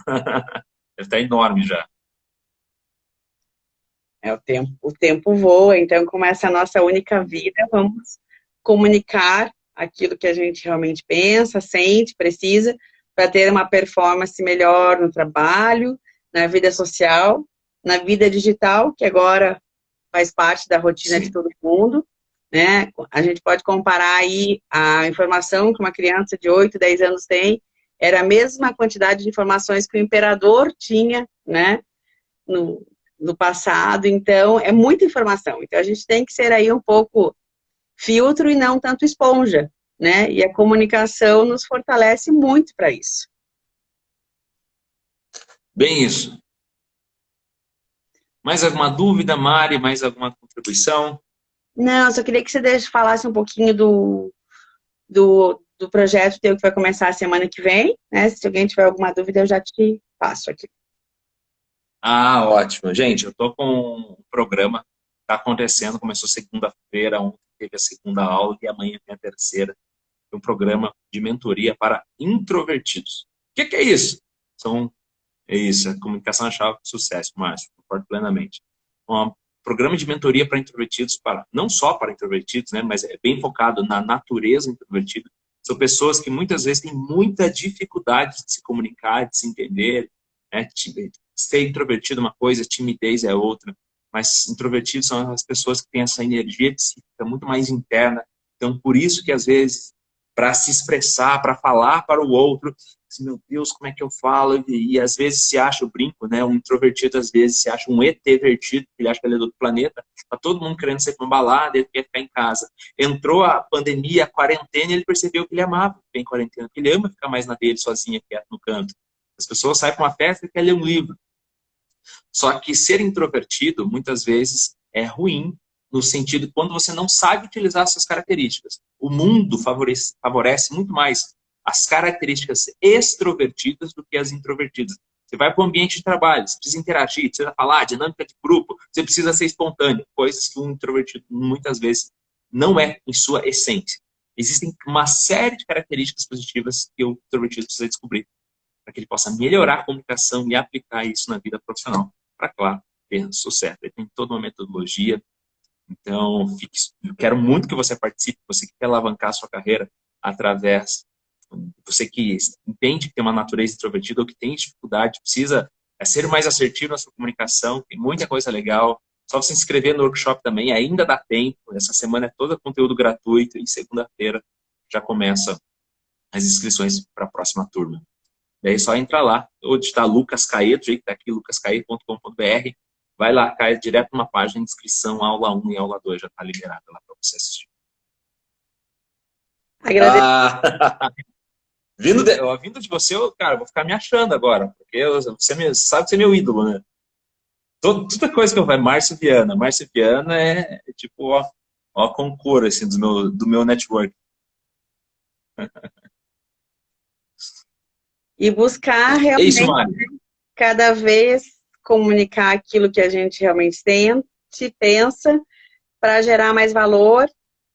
Deve estar enorme já. O tempo voa, então começa a nossa única vida, vamos comunicar aquilo que a gente realmente pensa, sente, precisa, para ter uma performance melhor no trabalho, na vida social, na vida digital, que agora faz parte da rotina de todo mundo, né? A gente pode comparar aí a informação que uma criança de 8, 10 anos tem, era a mesma quantidade de informações que o imperador tinha, né? do passado, então é muita informação. Então a gente tem que ser aí um pouco filtro e não tanto esponja, né? E a comunicação nos fortalece muito para isso. Bem isso. Mais alguma dúvida, Mari? Mais alguma contribuição? Não, só queria que você falasse um pouquinho do projeto teu que vai começar a semana que vem, né? Se alguém tiver alguma dúvida, eu já te passo aqui. Ah, ótimo. Gente, eu tô com um programa, tá acontecendo, começou segunda-feira, ontem teve a segunda aula e amanhã tem a terceira. Um programa de mentoria para introvertidos. O que é isso? É isso, a comunicação é a chave do sucesso, Márcio, concordo plenamente. Um programa de mentoria para introvertidos, não só para introvertidos, né, mas é bem focado na natureza introvertida. São pessoas que muitas vezes têm muita dificuldade de se comunicar, de se entender, né? Ser introvertido é uma coisa, timidez é outra, mas introvertidos são as pessoas que têm essa energia psíquica muito mais interna. Então, por isso que às vezes, para se expressar, para falar para o outro, assim, meu Deus, como é que eu falo? E às vezes se acha o brinco, né? Um introvertido às vezes se acha um ET-vertido, ele acha que ele é do outro planeta, tá todo mundo querendo sair para uma balada, ele quer ficar em casa. Entrou a pandemia, a quarentena, e ele percebeu que ele amava ficar em quarentena, que ele ama ficar mais na dele, sozinho, quieto no canto. As pessoas saem para uma festa e querem ler um livro. Só que ser introvertido, muitas vezes, é ruim, no sentido de quando você não sabe utilizar essas características. O mundo favorece muito mais as características extrovertidas do que as introvertidas. Você vai para o ambiente de trabalho, você precisa interagir, precisa falar, dinâmica de grupo, você precisa ser espontâneo, coisas que um introvertido muitas vezes não é em sua essência. Existem uma série de características positivas que o introvertido precisa descobrir para que ele possa melhorar a comunicação e aplicar isso na vida profissional, para, claro, ter sucesso. Ele tem toda uma metodologia. Então, eu quero muito que você participe, você que quer alavancar a sua carreira através, você que entende que tem uma natureza introvertida ou que tem dificuldade, precisa ser mais assertivo na sua comunicação, tem muita coisa legal. Só você se inscrever no workshop também, ainda dá tempo. Essa semana é todo conteúdo gratuito e segunda-feira já começa as inscrições para a próxima turma. E aí é só entrar lá, ou digitar Lucas Caeto, que está aqui, lucascaeto.com.br. Vai lá, cai direto numa página de inscrição, aula 1 e aula 2 já está liberada lá para você assistir. Agradeço. Vindo de você, cara, eu vou ficar me achando agora, porque você sabe que você é meu ídolo, né? Toda coisa que eu faço, Márcio Viana é tipo, ó concurso assim, do meu network. E buscar É isso, realmente, Mário. cada vez comunicar aquilo que a gente realmente sente, pensa, para gerar mais valor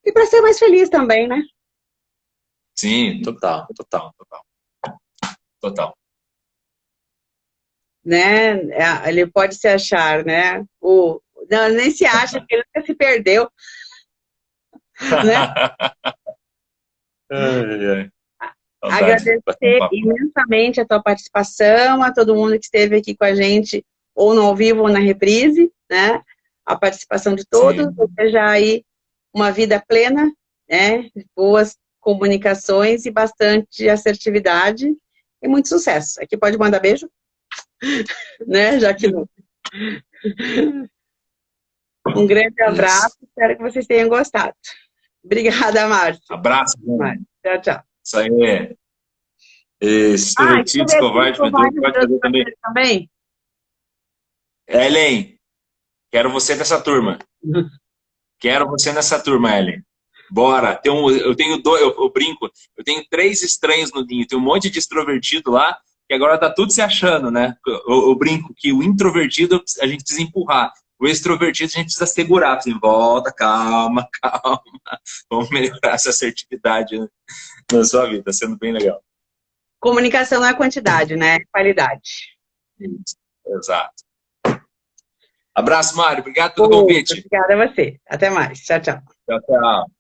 e para ser mais feliz também, né? Sim, total. Né? Ele pode se achar, né? Não, nem se acha, porque ele nunca se perdeu. Né? Agradecer imensamente a tua participação, a todo mundo que esteve aqui com a gente, ou no ao vivo ou na reprise, né? A participação de todos, desejar aí uma vida plena, né? Boas comunicações e bastante assertividade e muito sucesso. Aqui pode mandar beijo, né? Já que não. Um grande abraço, espero que vocês tenham gostado. Obrigada, Márcio. Abraço. Tchau, tchau. Isso aí. Extrovertidos, covardes, medrosos, pode fazer também. Ellen, quero você nessa turma. Ellen. Bora. Eu brinco, eu tenho 3 estranhos no ninho, tem um monte de extrovertido lá, que agora tá tudo se achando, né? Eu brinco que o introvertido a gente precisa empurrar. O extrovertido a gente precisa segurar, assim, volta, calma. Vamos melhorar essa assertividade, né, na sua vida, tá sendo bem legal. Comunicação não é quantidade, né? É qualidade. Isso, exato. Abraço, Mário. Obrigado pelo convite. Obrigada a você. Até mais. Tchau, tchau. Tchau, tchau.